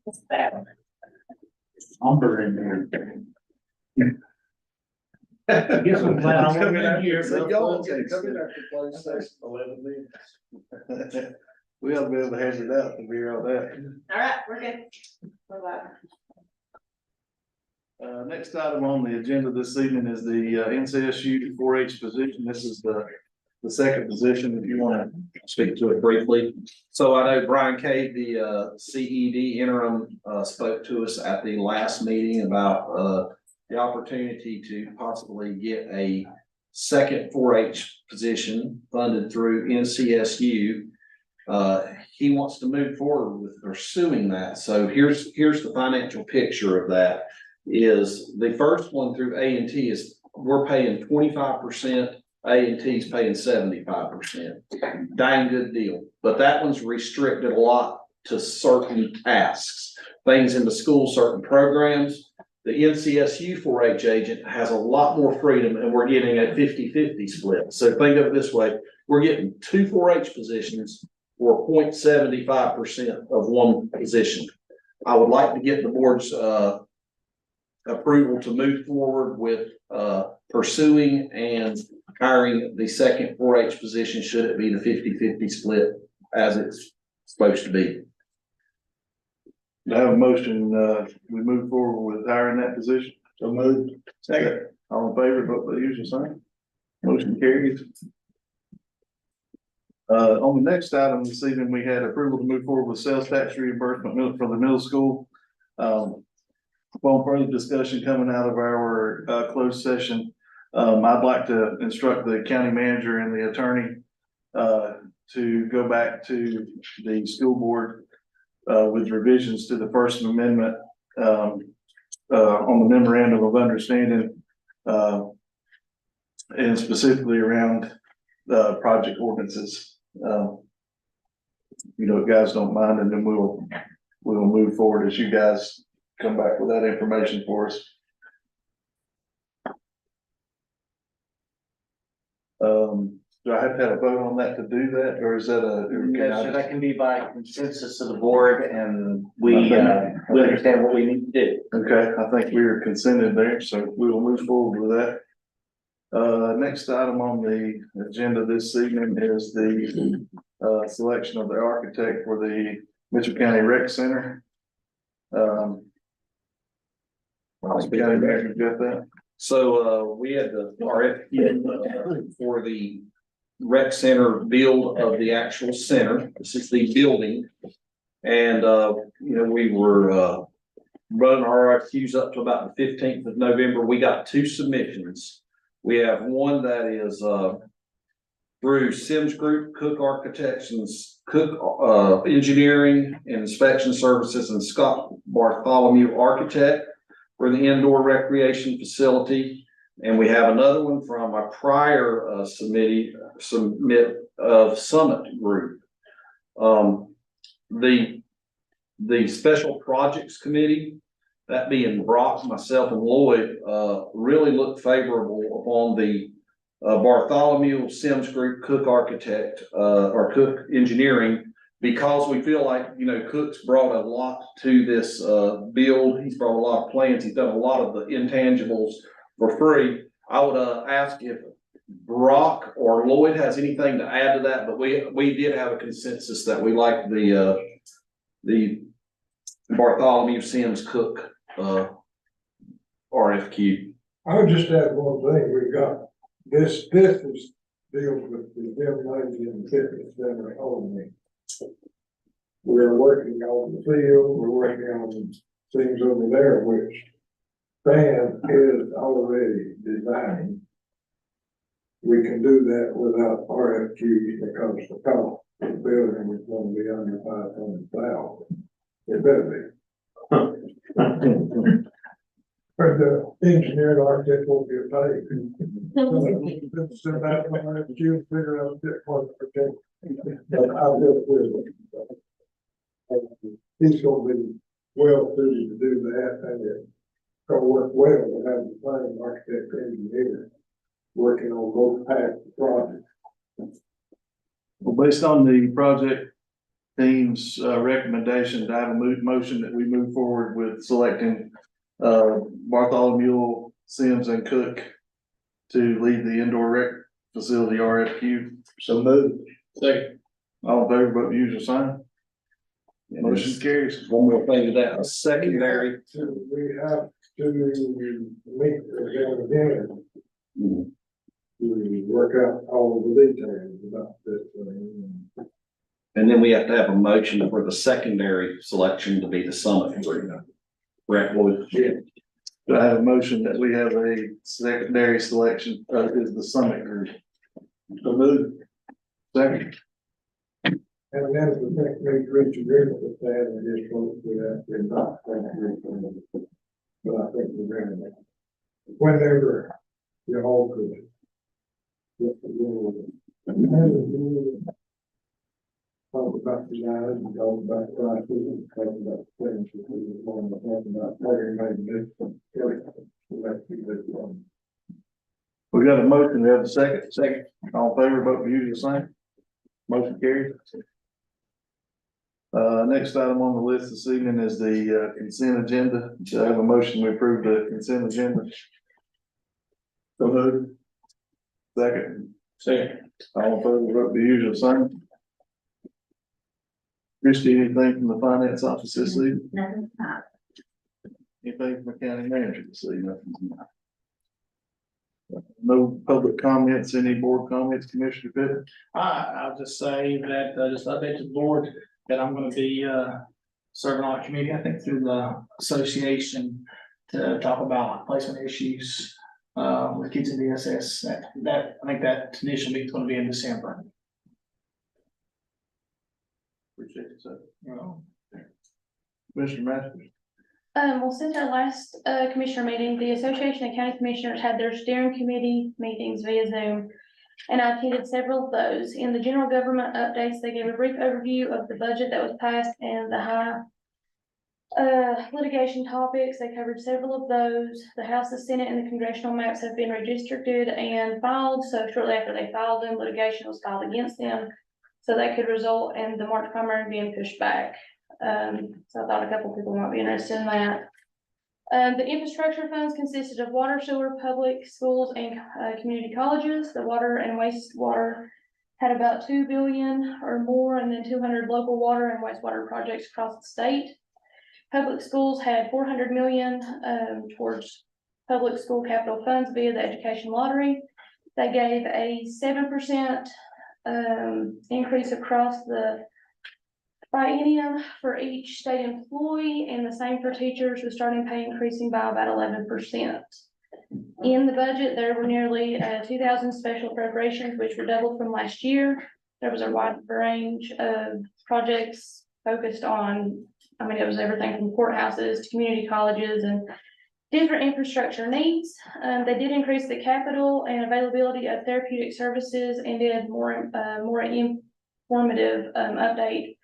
What's that? Umber in there. Guess I'm glad I'm Coming out here. here. Y'all get to come in after closed session, 11 minutes. We ought to be able to hand it out to hear all that. All right, we're good. Bye-bye. Next item on the agenda this evening is the NCSU 4-H position. This is the second position, if you want to Speak to it briefly. So I know Brian Cade, the CED interim, spoke to us at the last meeting about the opportunity to possibly get a second 4-H position funded through NCSU. He wants to move forward with pursuing that. So here's the financial picture of that. Is the first one through A&T is we're paying 25%. A&T's paying 75%. Dang good deal. But that one's restricted a lot to certain tasks, things in the school, certain programs. The NCSU 4-H agent has a lot more freedom and we're getting a 50-50 split. So think of it this way, we're getting two 4-H positions for 0.75% of one position. I would like to get the board's approval to move forward with pursuing and hiring the second 4-H position, should it be the 50-50 split as it's supposed to be. I have a motion, we move forward with hiring that position. So moved. Second. All in favor, vote by the usual sign. Motion carries. On the next item this evening, we had approval to move forward with sales tax reimbursement for the middle school. Upon further discussion coming out of our closed session, I'd like to instruct the county manager and the attorney to go back to the school board with revisions to the First Amendment on the memorandum of understanding and specifically around project ordinances. If guys don't mind, and then we'll move forward as you guys come back with that information for us. Do I have to have a vote on that to do that, or is that So that can be by consensus of the board and we understand what we need to do. Okay, I think we are consented there, so we will move forward with that. Next item on the agenda this evening is the selection of the architect for the Mitchell County Rec Center. County Manager, got that? So we had the RFQ for the rec center build of the actual center. This is the building. And we were running our RFQs up to about the 15th of November. We got two submissions. We have one that is through Sims Group, Cook Architects and Cook Engineering and Inspection Services, and Scott Bartholomew Architect for the indoor recreation facility. And we have another one from a prior submit of Summit Group. The Special Projects Committee, that being Brock, myself, and Lloyd, really looked favorable upon the Bartholomew Sims Group, Cook Architect, or Cook Engineering, because we feel like, Cook's brought a lot to this build. He's brought a lot of plans. He's done a lot of the intangibles for free. I would ask if Brock or Lloyd has anything to add to that, but we did have a consensus that we like the Bartholomew Sims Cook RFQ. I would just add one thing, we've got, this is deals with the gymnasium and fitness center only. We're working on the field, we're working on things over there, which Stan is already designed. We can do that without RFQs because the cost of the building is going to be under 500,000. It better be. But the engineer and architect won't get paid. So that's why RFQ figure out that one project. But I will do it. He's gonna be well suited to do that, and it's gonna work well to have the same architect and engineer working on both paths of the project. Well, based on the project team's recommendation, I have a motion that we move forward with selecting Bartholomew, Sims and Cook to lead the indoor rec facility RFQ. So moved. Second. All in favor, vote the usual sign. Motion carries. One more thing to that, a secondary, We have to meet again. To work out all the details about this thing. and then we have to have a motion for the secondary selection to be the summit agreement. Brett, Lloyd. Do I have a motion that we have a secondary selection, is the summit group? So moved. Second. And then the next week, reach agreement with that, and just vote for that, and not that. But I think we're gonna make it. Whenever you all could. Talk about the guys, and talk about prices, and talk about things, that we want to talk about, where you made this. Let's keep this one. We got a motion, we have a second. Second. All in favor, vote the usual sign. Motion carries. Next item on the list this evening is the consent agenda. Do I have a motion to approve the consent agenda? So moved. Second. Second. All in favor, vote the usual sign. Christie, anything from the finance office this evening? Nothing. Anything from the county manager this evening? No public comments, any board comments, Commissioner Pitt? I'll just say that, just update to the board that I'm gonna be, serving on a committee, I think through the association to talk about placement issues, with kids in DSS. I think that initial meeting's gonna be in December. Appreciate it, sir. You know. Commissioner Masters? Well, since our last, commissioner meeting, the Association of County Commissioners had their steering committee meetings via Zoom. And I attended several of those. In the general government updates, they gave a brief overview of the budget that was passed and the high litigation topics. They covered several of those. The House, the Senate, and the congressional maps have been redistricted and filed. So shortly after they filed them, litigation was filed against them. So that could result in the March primary being pushed back. So I thought a couple people might be interested in that. The infrastructure funds consisted of water, sewer, public schools, and community colleges. The water and wastewater had about 2 billion or more, and then 200 local water and wastewater projects across the state. Public schools had 400 million towards public school capital funds via the education lottery. They gave a 7% increase across the biennium for each state employee, and the same for teachers, with starting pay increasing by about 11%. In the budget, there were nearly 2,000 special appropriations, which were doubled from last year. There was a wide range of projects focused on, it was everything from courthouses to community colleges and different infrastructure needs. They did increase the capital and availability of therapeutic services and did more informative update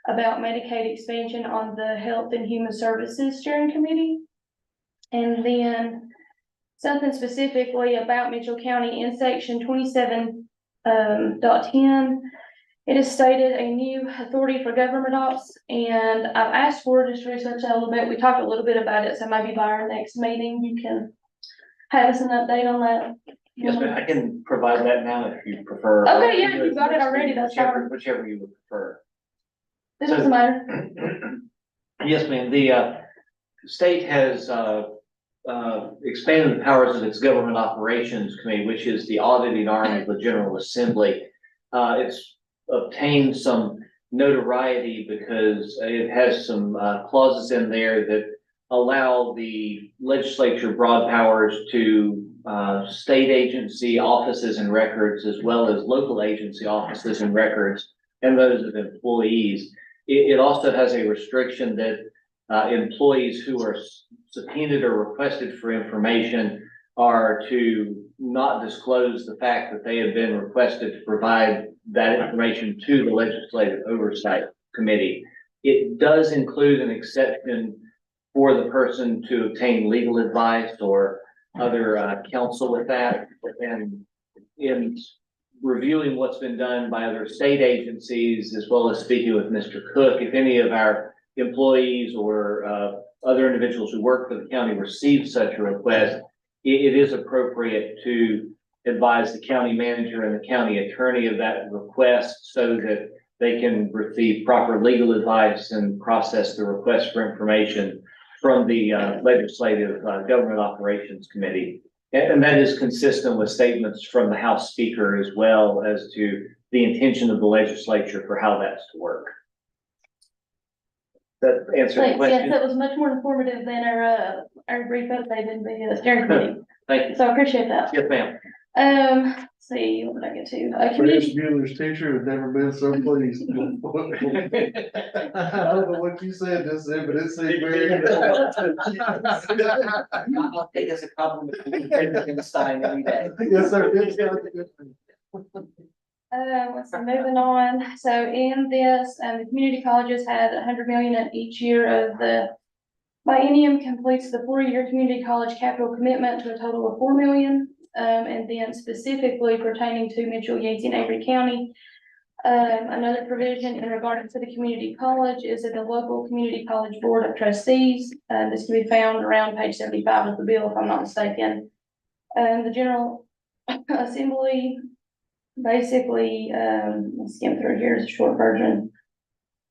about Medicaid expansion on the Health and Human Services Steering Committee. And then something specifically about Mitchell County in section 27.10. It is stated a new authority for government ops, and I've asked for just research a little bit. We talked a little bit about it, so maybe by our next meeting, you can have us an update on that. Yes, ma'am, I can provide that now if you prefer. Okay, yeah, if you've got it already, that's fine. Whichever you would prefer. This doesn't matter. Yes, ma'am, the state has expanded the powers of its Government Operations Committee, which is the auditing arm of the General Assembly. It's obtained some notoriety because it has some clauses in there that allow the legislature broad powers to state agency offices and records, as well as local agency offices and records, and those of employees. It also has a restriction that employees who are subpoenaed or requested for information are to not disclose the fact that they have been requested to provide that information to the Legislative Oversight Committee. It does include an exception for the person to obtain legal advice or other counsel with that. And in reviewing what's been done by other state agencies, as well as speaking with Mr. Cook, if any of our employees or other individuals who work for the county receive such a request, it is appropriate to advise the county manager and the county attorney of that request so that they can receive proper legal advice and process the request for information from the Legislative Government Operations Committee. And that is consistent with statements from the House Speaker as well as to the intention of the legislature for how that's to work. That answer the Thanks, yes, question? that was much more informative than our brief update in the steering committee, Thank you. so I appreciate that. Yes, ma'am. Let's see, what did I get to? Chris Community, Mueller's teacher has never been so pleased. I don't know what you said just then, but it seemed very. I'll take as a compliment. Every day. Yes, sir. let's see, moving on, so in this, the community colleges had 100 million in each year of the biennium completes the 4-year community college capital commitment to a total of 4 million. And then specifically pertaining to Mitchell, Yancey, and Avery County. Another provision in regard to the community college is that the local community college board of trustees, this can be found around page 75 of the bill, if I'm not mistaken. The General Assembly, basically, let's skim through here is a short version.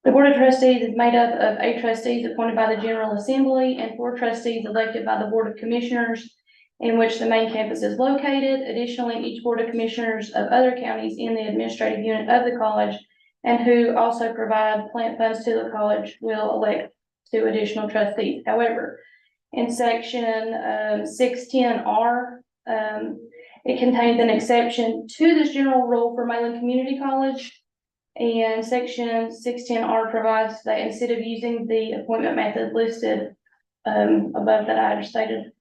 The Board of Trustees is made up of 8 trustees appointed by the General Assembly and 4 trustees elected by the Board of Commissioners, in which the main campus is located. Additionally, each Board of Commissioners of other counties in the administrative unit of the college and who also provide plant funds to the college will elect 2 additional trustees. However, in section 610R, it contains an exception to this general rule for Mainland Community College. And section 610R provides that instead of using the appointment method listed above that I just stated,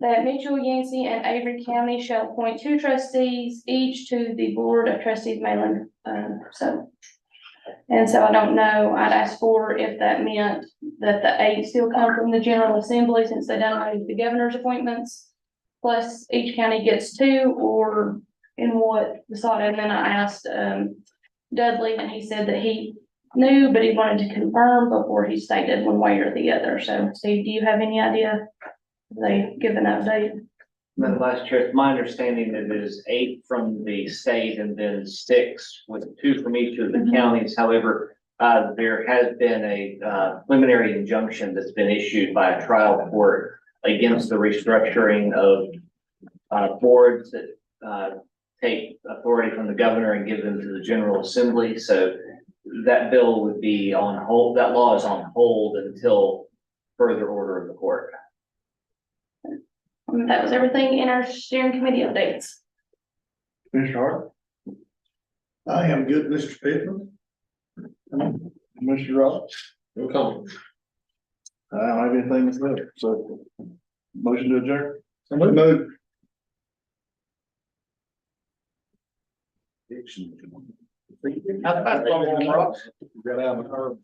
that Mitchell, Yancey, and Avery County shall appoint 2 trustees each to the Board of Trustees Mainland. So I don't know, I'd ask for if that meant that the 8 still come from the General Assembly since they done away with the governor's appointments, plus each county gets 2, or in what decided. And then I asked Dudley, and he said that he knew, but he wanted to confirm before he stated one way or the other. So Steve, do you have any idea? They give an update. Madam Vice Chair, it's my understanding that it is 8 from the state and then 6 with 2 from each of the counties. However, there has been a preliminary injunction that's been issued by a trial court against the restructuring of boards that take authority from the governor and give them to the General Assembly. So that bill would be on hold. That law is on hold until further order of the court. That was everything in our steering committee updates. Commissioner Hart? I am good, Mr. Pittman. Commissioner Ross? No comment. I don't have anything to say, so motion to adjourn. Somebody move. Got out of her.